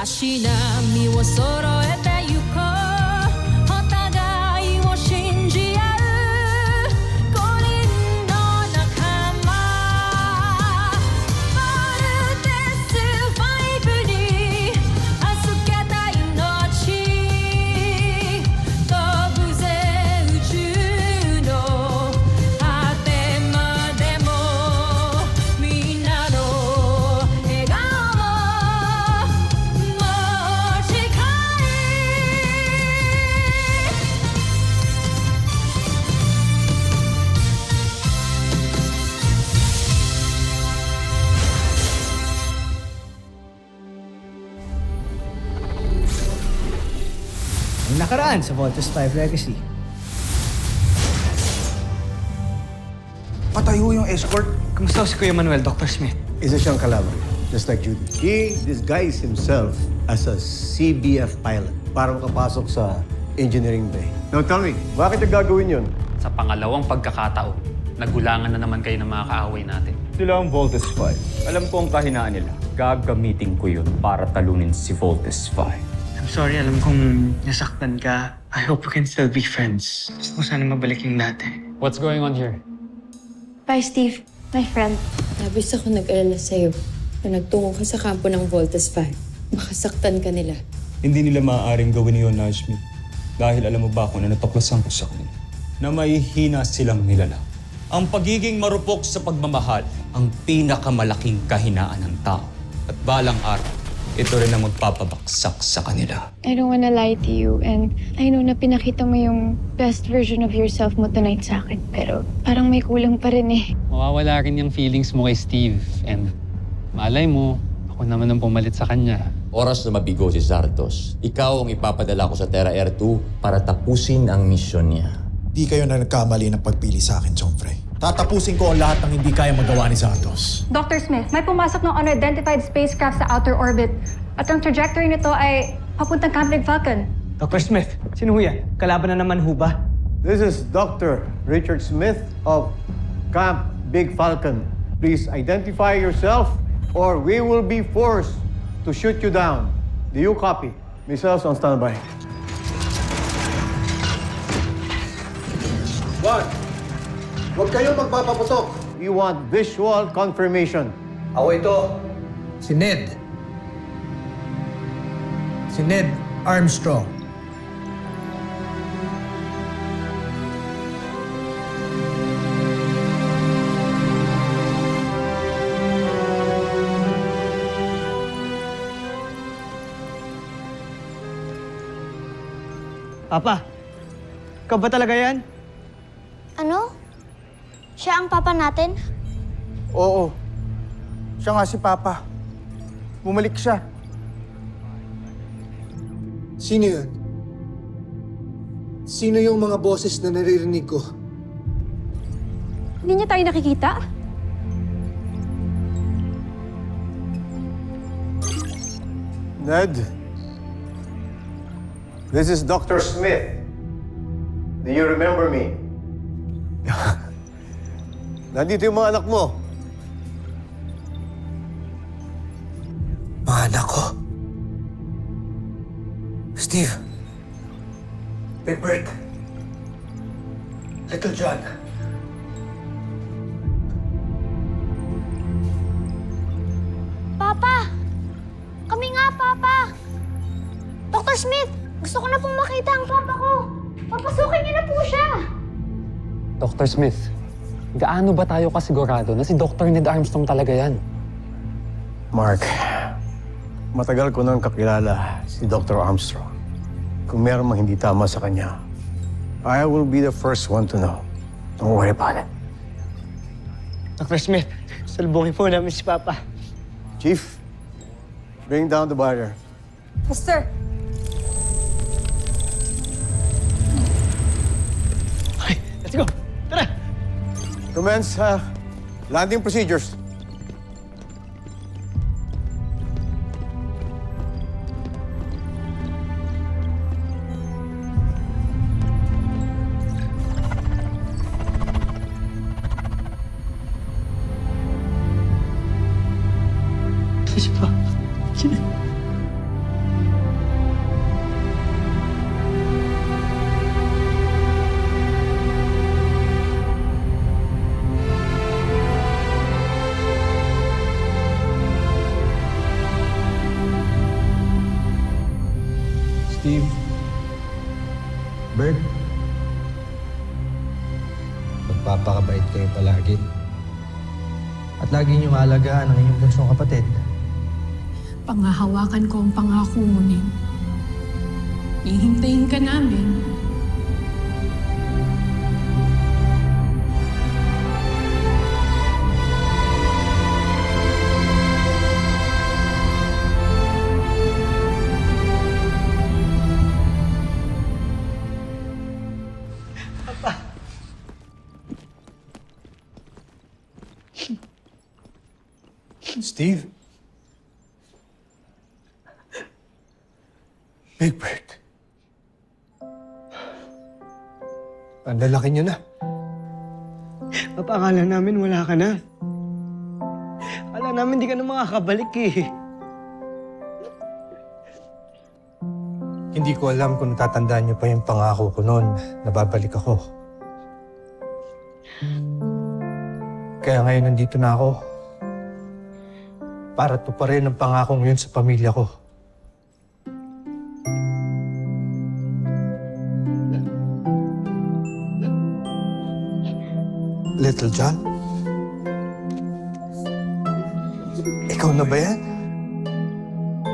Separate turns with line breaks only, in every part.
しな身を揃えてゆこうお互いを信じ合う5人の仲間バルテス5に預けた命飛ぶぜ宇宙の果てまでもみんなの笑顔持ち帰
Ang nakaraan sa Voltes 5 Legacy.
Patay ho yung escort.
Kumusta si Kuya Manuel, Dr. Smith?
Isa siyang kalaban, just like Judy. He disguised himself as a CBF pilot para makapasok sa engineering bay. Now tell me, bakit niya gagawin yun?
Sa pangalawang pagkakataon, nagulangan na naman kayo ng mga kaaway natin.
Sila ang Voltes 5. Alam ko ang kahinaan nila. Gagamitin ko yun para talunin si Voltes 5.
I'm sorry, alam kong nasaktan ka. I hope we can still be friends. Gusto ko sana mabalik yung dati.
What's going on here?
Bye, Steve. My friend.
Labis ako nag-alala sa'yo na nagtungo ka sa kampo ng Voltes 5. Makasaktan ka nila.
Hindi nila maaaring gawin yun, Najmi. Dahil alam mo ba kung ano natuklasan ko sa kanila? Na may hina silang nilalang. Ang pagiging marupok sa pagmamahal ang pinakamalaking kahinaan ng tao. At balang araw, ito rin ang magpapabaksak sa kanila.
I don't wanna lie to you and I know na pinakita mo yung best version of yourself mo tonight sa akin. Pero parang may kulang pa rin eh.
Mawawala rin yung feelings mo kay Steve. And malay mo, ako naman ang pumalit sa kanya.
Oras na mabigo si Zardos. Ikaw ang ipapadala ko sa Terra Air 2 para tapusin ang misyon niya.
Di kayo na nagkamali ng pagpili sa akin, Chomfrey. Tatapusin ko ang lahat ng hindi kaya magawa ni Zardos.
Dr. Smith, may pumasok ng unidentified spacecraft sa outer orbit at ang trajectory nito ay papuntang Camp Big Falcon.
Dr. Smith, sino ho yan? Kalaban na naman ho ba?
This is Dr. Richard Smith of Camp Big Falcon. Please identify yourself or we will be forced to shoot you down. Do you copy? Missiles on standby. One. Huwag kayong magpapaputok. We want visual confirmation.
Ako ito. Si Ned. Si Ned Armstrong.
Papa, ikaw ba talaga yan?
Ano? Siya ang papa natin?
Oo. Siya nga si Papa. Bumalik siya. Sino yun? Sino yung mga boses na naririnig ko?
Hindi niya tayo nakikita?
Ned, this is Dr. Smith. Do you remember me? Nandito yung mga anak mo.
Mga anak ko. Steve. Big Bird. Little John.
Papa! Kami nga, Papa! Dr. Smith, gusto ko na pong makita ang papa ko. Papasukin niyo na po siya.
Dr. Smith, gaano ba tayo kasigurado na si Dr. Ned Armstrong talaga yan?
Mark, matagal ko nang kakilala si Dr. Armstrong. Kung meron mang hindi tama sa kanya, I will be the first one to know. Don't worry about it.
Dr. Smith, salubungin po namin si Papa.
Chief, bring down the barrier.
Yes, sir.
Okay, let's go. Tara!
Commence landing procedures.
Si Papa.
Steve. Bert. Magpapakabait kayo palagi. At lagi niyong alagaan ang inyong bunsong kapatid.
Pangahawakan ko ang pangako mo, Ning. Hihintayin ka namin.
Steve? Big Bird. Ang lalaki niyo na.
Papa, akala namin wala ka na. Akala namin di ka na makakabalik eh.
Hindi ko alam kung natatandaan niyo pa yung pangako ko noon na babalik ako. Kaya ngayon nandito na ako. Para tuparin ang pangakong yun sa pamilya ko. Little John? Ikaw na ba yan?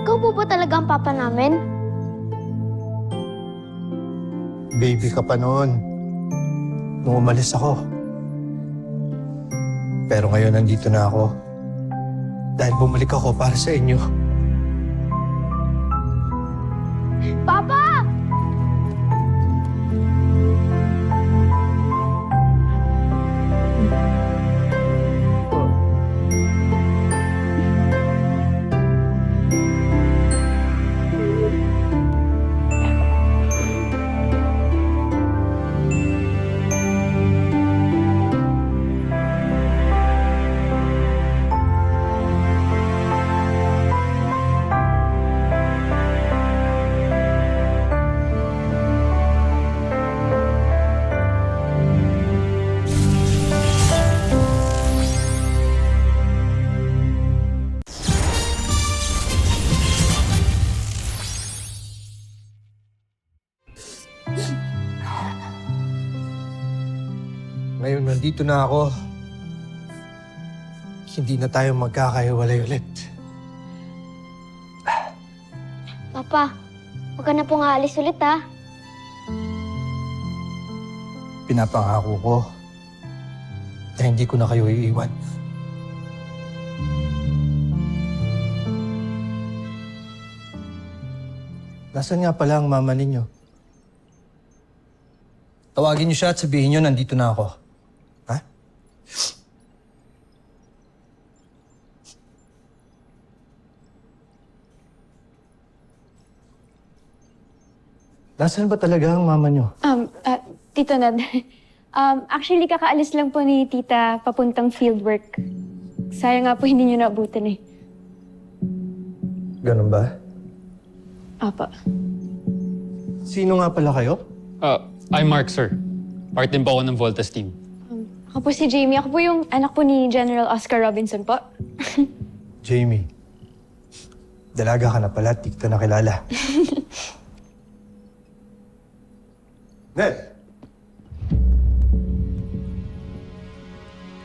Ikaw po ba talaga ang papa namin?
Baby ka pa noon. Nung umalis ako. Pero ngayon nandito na ako. Dahil bumalik ako para sa inyo.
Papa!
Ngayon nandito na ako. Hindi na tayo magkakahiwalay ulit.
Papa, huwag ka na pong aalis ulit, ha?
Pinapangako ko na hindi ko na kayo iiwan. Nasaan nga pala ang mama ninyo? Tawagin niyo siya at sabihin niyo nandito na ako. Ha? Nasaan ba talaga ang mama niyo?
Tito Ned, actually kakaalis lang po ni Tita papuntang fieldwork. Sayang nga po hindi niyo naabutan eh.
Ganun ba?
Apa.
Sino nga pala kayo?
I'm Mark, sir. Part din po ako ng Voltas team.
Ako po si Jamie. Ako po yung anak po ni General Oscar Robinson po.
Jamie. Dalaga ka na pala, di kita nakilala.
Ned!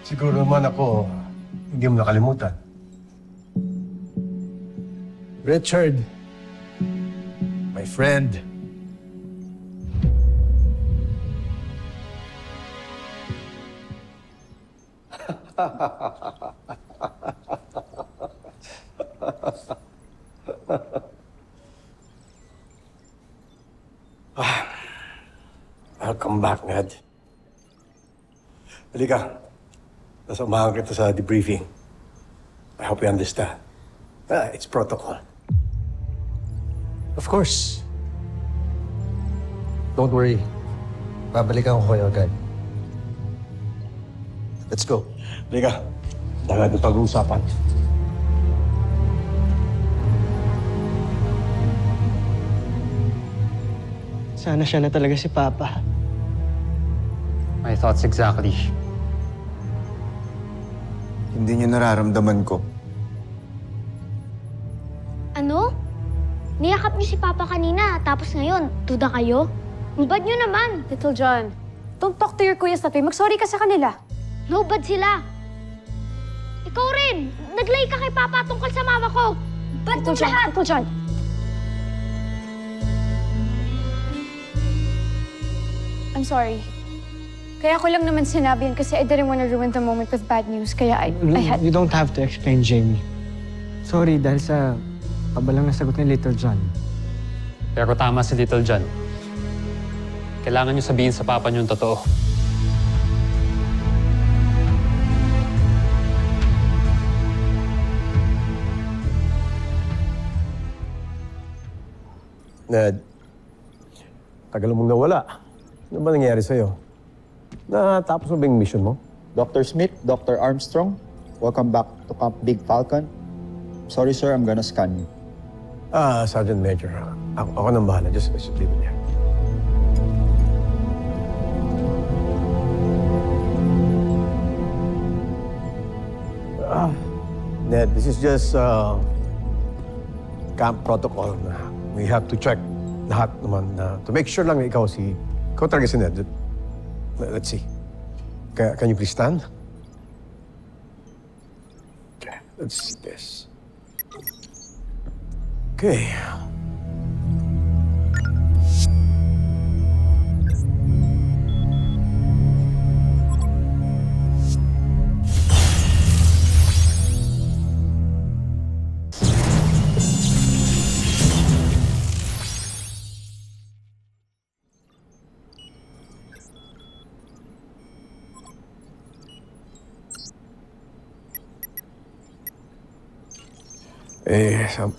Siguro naman ako, hindi mo nakalimutan.
Richard. My friend.
Welcome back, Ned. Halika. Nasamahan kita sa debriefing. I hope you understand. It's protocol.
Of course. Don't worry. Babalikan ko kayo agad. Let's go.
Halika. Dagat ng pag-uusapan.
Sana siya na talaga si Papa.
My thoughts exactly.
Hindi niyo nararamdaman ko.
Ano? Niyakap niyo si Papa kanina, tapos ngayon, duda kayo? Ang bad niyo naman.
Little John, don't talk to your kuyas that way. Mag-sorry ka sa kanila.
No bad sila. Ikaw rin, naglay ka kay Papa tungkol sa mama ko. Bad
Little
mong
John,
lahat.
Little John. I'm sorry. Kaya ko lang naman sinabi yan kasi I didn't want to ruin the moment with bad news. Kaya I had...
You don't have to explain, Jamie. Sorry dahil sa pabalang nasagot ni Little John.
Pero tama si Little John. Kailangan niyo sabihin sa papa niyo yung totoo.
Ned, tagal mong nawala. Ano ba nangyari sa'yo? Natapos mo ba yung mission mo?
Dr. Smith, Dr. Armstrong, welcome back to Camp Big Falcon. Sorry sir, I'm gonna scan you.
Sergeant Major. Ako nang bahala. Just leave it here. Ned, this is just camp protocol na we have to check lahat naman to make sure lang na ikaw talaga si Ned. Let's see. Can you please stand? Okay, let's see this. Okay.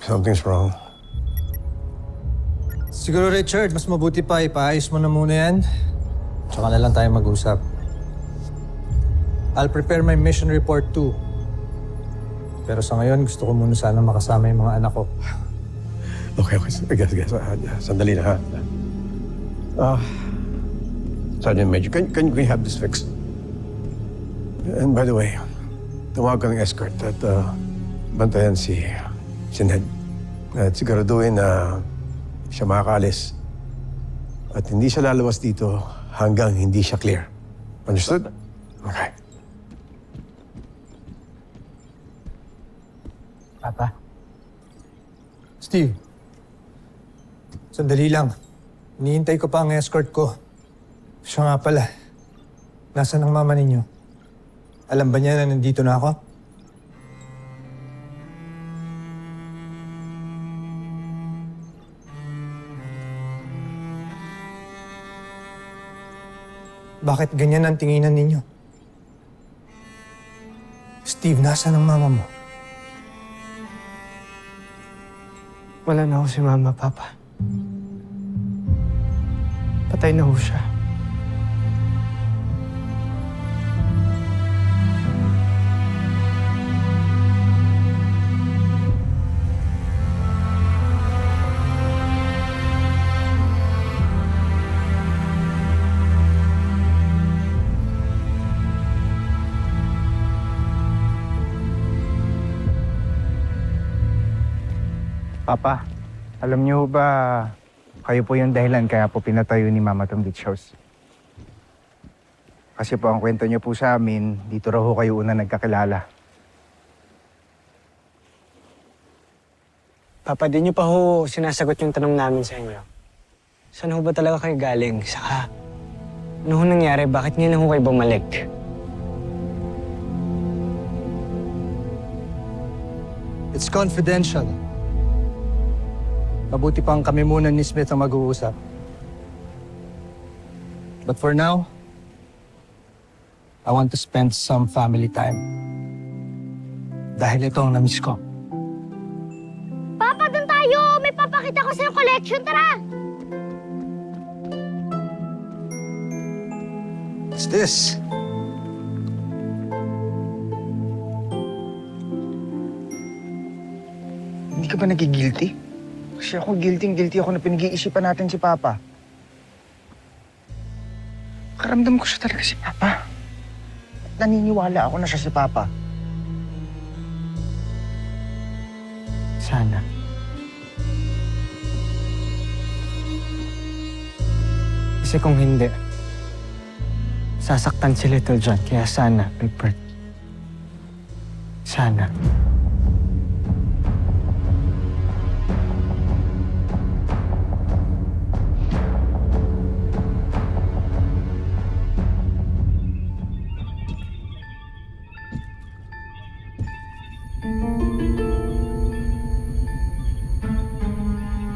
Something's wrong.
Siguro Richard, mas mabuti pa ipaayos mo na muna yan. Tsaka na lang tayo mag-usap. I'll prepare my mission report too. Pero sa ngayon, gusto ko muna sana makasama yung mga anak ko.
Okay. Guys. Sandali na, ha? Sergeant Major, can we have this fixed? And by the way, tumawag ka ng escort at bantayan si Ned. At siguraduhin na siya makakaalis. At hindi siya lalabas dito hanggang hindi siya clear. Understood? Okay.
Papa? Steve, sandali lang. Hinihintay ko pa ang escort ko. Siya nga pala. Nasaan ang mama ninyo? Alam ba niya na nandito na ako? Bakit ganyan ang tinginan ninyo? Steve, nasaan ang mama mo?
Wala na ako si Mama, Papa. Patay na ho siya.
Papa, alam niyo ba kayo po yung dahilan kaya po pinatayo ni Mama tong beach house? Kasi po ang kwento niyo po sa amin, dito raw ho kayo una nagkakilala.
Papa, di niyo pa ho sinasagot yung tanong namin sa inyo. Saan ho ba talaga kayo galing? Saka, ano ho nangyari? Bakit ngayon ho kayo bumalik?
It's confidential. Mabuti pang kami muna ni Smith ang mag-uusap. But for now, I want to spend some family time. Dahil ito ang na-miss ko.
Papa, doon tayo! May papakita ko sa yung collection. Tara!
What's this?
Hindi ka ba nagigilty? Kasi ako guilty ako na pinag-iisipan natin si Papa. Karamdam ko siya talaga si Papa. At naniniwala ako na siya si Papa.
Sana. Kasi kung hindi, sasaktan si Little John. Kaya sana, Big sana.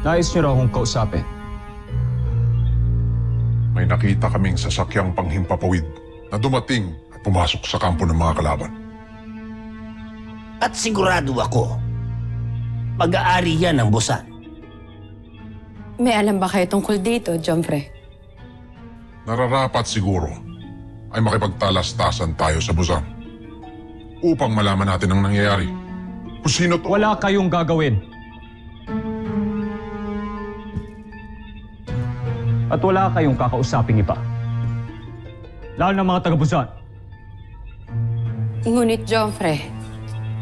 Nais niyo raw akong kausapin.
May nakita kaming sasakyang panghimpapawid na dumating at pumasok sa kampo ng mga kalaban.
At sigurado ako, mag-aari yan ng Busan.
May alam ba kayo tungkol dito, Jomfre?
Nararapat siguro ay makipagtalastasan tayo sa Busan upang malaman natin ang nangyayari. Kung sino to...
Wala kayong gagawin. At wala kayong kakausaping iba. Lalo ng mga taga-Busan.
Ngunit, Jomfre,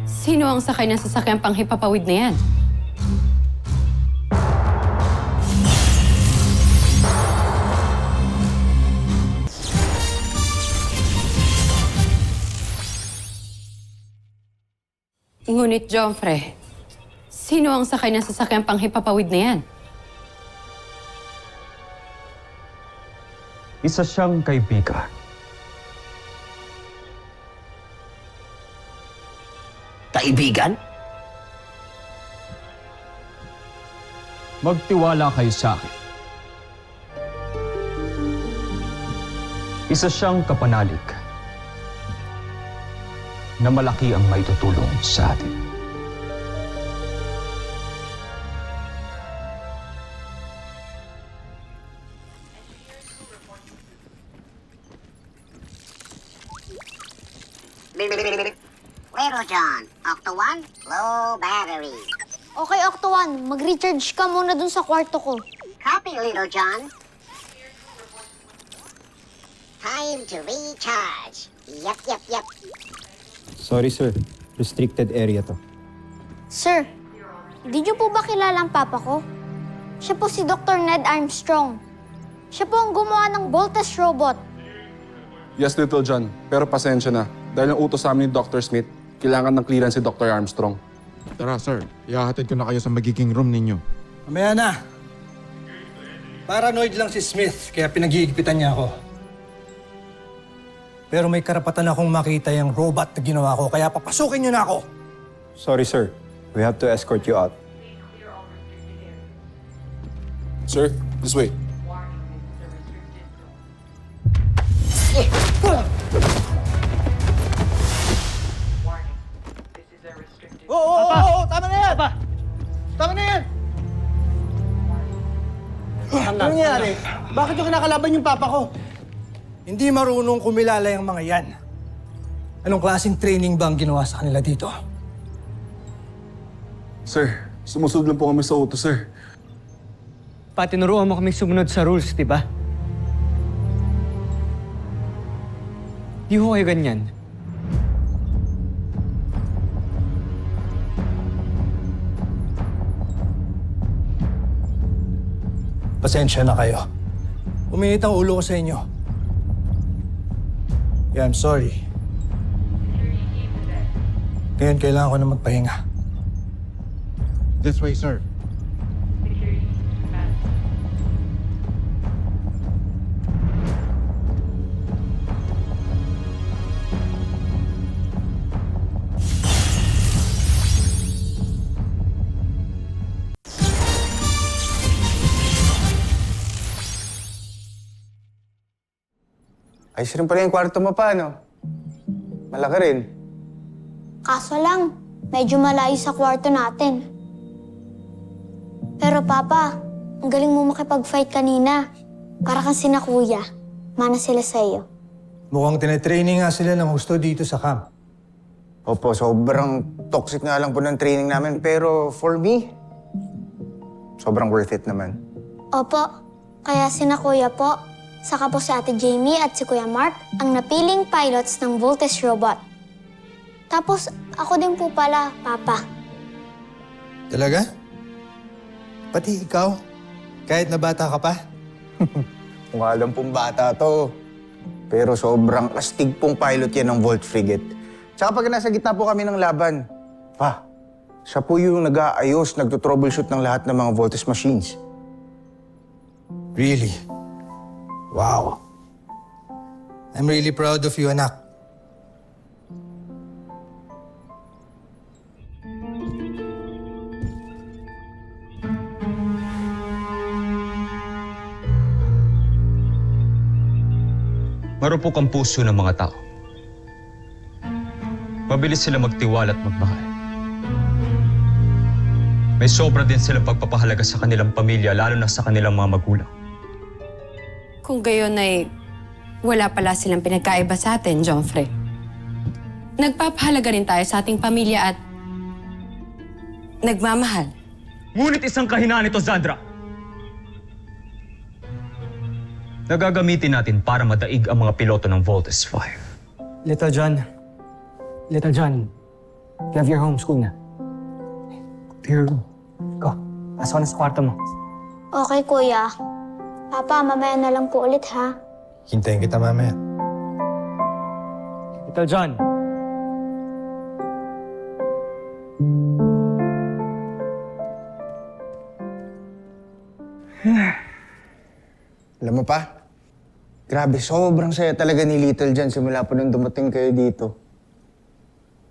sino ang sakay ng sasakyang panghipapawid na yan? Ngunit, Jomfre, sino ang sakay ng sasakyang panghipapawid na yan?
Isa siyang kaibigan.
Kaibigan?
Magtiwala kayo sa akin. Isa siyang kapanalig na malaki ang maitutulong sa atin.
Little John, Octo 1, low battery. Okay, Octo 1, mag-recharge ka muna dun sa kwarto ko. Copy, Little John. Time to recharge. Yep.
Sorry, sir. Restricted area to.
Sir, di niyo po ba kilala ang papa ko? Siya po si Dr. Ned Armstrong. Siya po ang gumawa ng Voltes robot.
Yes, Little John. Pero pasensya na. Dahil ang utos sa amin ni Dr. Smith, kailangan ng clearance si Dr. Armstrong.
Tara, sir. Ihahatid ko na kayo sa magiging room ninyo.
Mamaya na. Paranoid lang si Smith, kaya pinag-iigpitan niya ako. Pero may karapatan akong makita yung robot na ginawa ko, kaya papasukin niyo na ako.
Sorry, sir. We have to escort you out.
Sir, this way.
Oo, tama na yan! Papa! Tama na yan! Ano nangyari? Bakit yung kinakalaban yung papa ko?
Hindi marunong kumilala yung mga yan. Anong klaseng training ba ang ginawa sa kanila dito?
Sir, sumusunod lang po kami sa utos, sir.
Patinuruan mo kami sumunod sa rules, di ba? Di ho kayo ganyan.
Pasensya na kayo. Uminit ang ulo ko sa inyo. Yeah, I'm sorry. Ngayon kailangan ko na magpahinga.
This way, sir. Ayos rin pala yung kwarto mo pa, no? Malaki rin.
Kaso lang, medyo malayo sa kwarto natin. Pero Papa, ang galing mo makipag-fight kanina. Para kang sina Kuya. Mana sila sa iyo.
Mukhang tinetraining nga sila ng gusto dito sa camp.
Opo, sobrang toxic nga lang po ng training namin. Pero for me, sobrang worth it naman.
Opo, kaya sina Kuya po, saka po si Ate Jamie at si Kuya Mark ang napiling pilots ng Voltes robot. Tapos ako din po pala, Papa.
Talaga? Pati ikaw? Kahit na bata ka pa?
Kung alam pong bata to. Pero sobrang astig pong pilot yan ng Volt Frigate. Tsaka pag nasa gitna po kami ng laban, pa, siya po yung nag-aayos, nagto-troubleshoot ng lahat ng mga Voltes machines.
Really? Wow. I'm really proud of you, anak.
Marupok ang puso ng mga tao. Mabilis sila magtiwala at magmahal. May sobra din silang pagpapahalaga sa kanilang pamilya, lalo na sa kanilang mga magulang.
Kung gayon ay wala pala silang pinagkaiba sa atin, Joffrey. Nagpapahalaga rin tayo sa ating pamilya at nagmamahal.
Ngunit isang kahinaan ito, Zandra. Nagagamitin natin para madaig ang mga piloto ng Voltes 5.
Little John, you have your homeschool na. To your room. Go, pasok ka na sa kwarto mo.
Okay, kuya. Papa, mamaya na lang po ulit, ha?
Hintayin kita mamaya.
Little John.
Alam mo pa, grabe, sobrang saya talaga ni Little John simula po nung dumating kayo dito.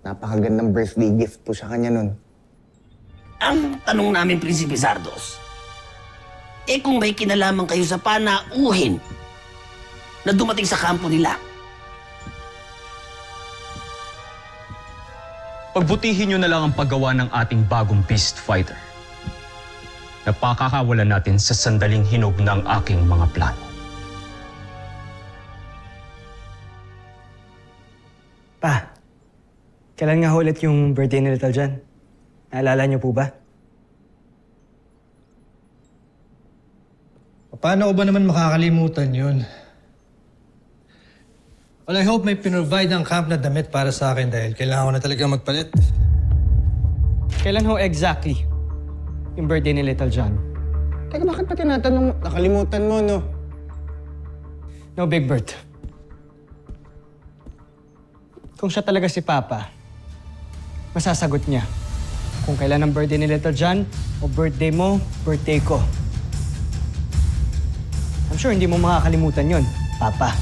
Napakagandang birthday gift po sa kanya nun.
Ang tanong namin, Prinsipe Zardos, kung may kinalaman kayo sa panauhin na dumating sa kampo nila,
Pagbutihin nyo na lang ang paggawa ng ating bagong beast fighter. Napakakawalan natin sa sandaling hinog ng aking mga plano.
Pa, kailan nga ulit yung birthday ni Little John? Naalala niyo po ba?
Paano ko ba naman makakalimutan yun? Well, I hope may pinrovide ang camp na damit para sa akin dahil kailangan ko na talaga magpalit.
Kailan ho exactly yung birthday ni Little John?
Teka, bakit pa tinatanong? Nakalimutan mo, no?
No, Big Bird. Kung siya talaga si Papa, masasagot niya kung kailan ang birthday ni Little John o birthday mo, birthday ko. I'm sure hindi mo makakalimutan yun, Papa.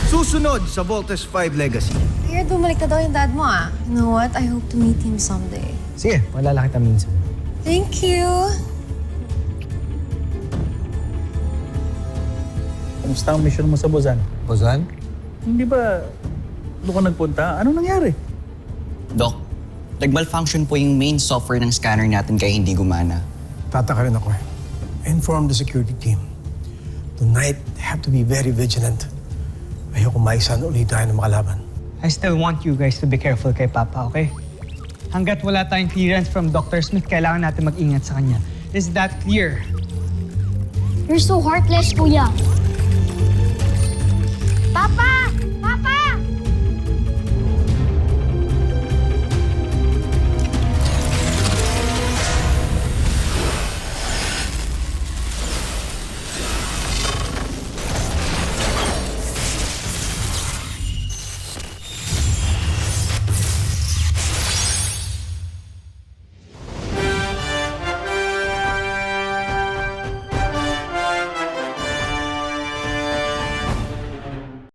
Susunod sa Voltes 5 Legacy.
Here, bumalik na daw yung dad mo ah. You know what? I hope to meet him someday.
Sige, wala kita minsan.
Thank you.
Kamusta ang mission mo sa Busan?
Busan?
Hindi ba doon ka nagpunta? Anong nangyari?
Doc, nag-malfunction po yung main software ng scanner natin kaya hindi gumana.
Tataka rin ako eh. Inform the security team. Tonight, have to be very vigilant. Ayoko maisan ulit tayo ng makalaban.
I still want you guys to be careful kay Papa, okay? Hanggat wala tayong clearance from Dr. Smith, kailangan natin mag-ingat sa kanya. Is that clear?
You're so heartless, kuya. Papa!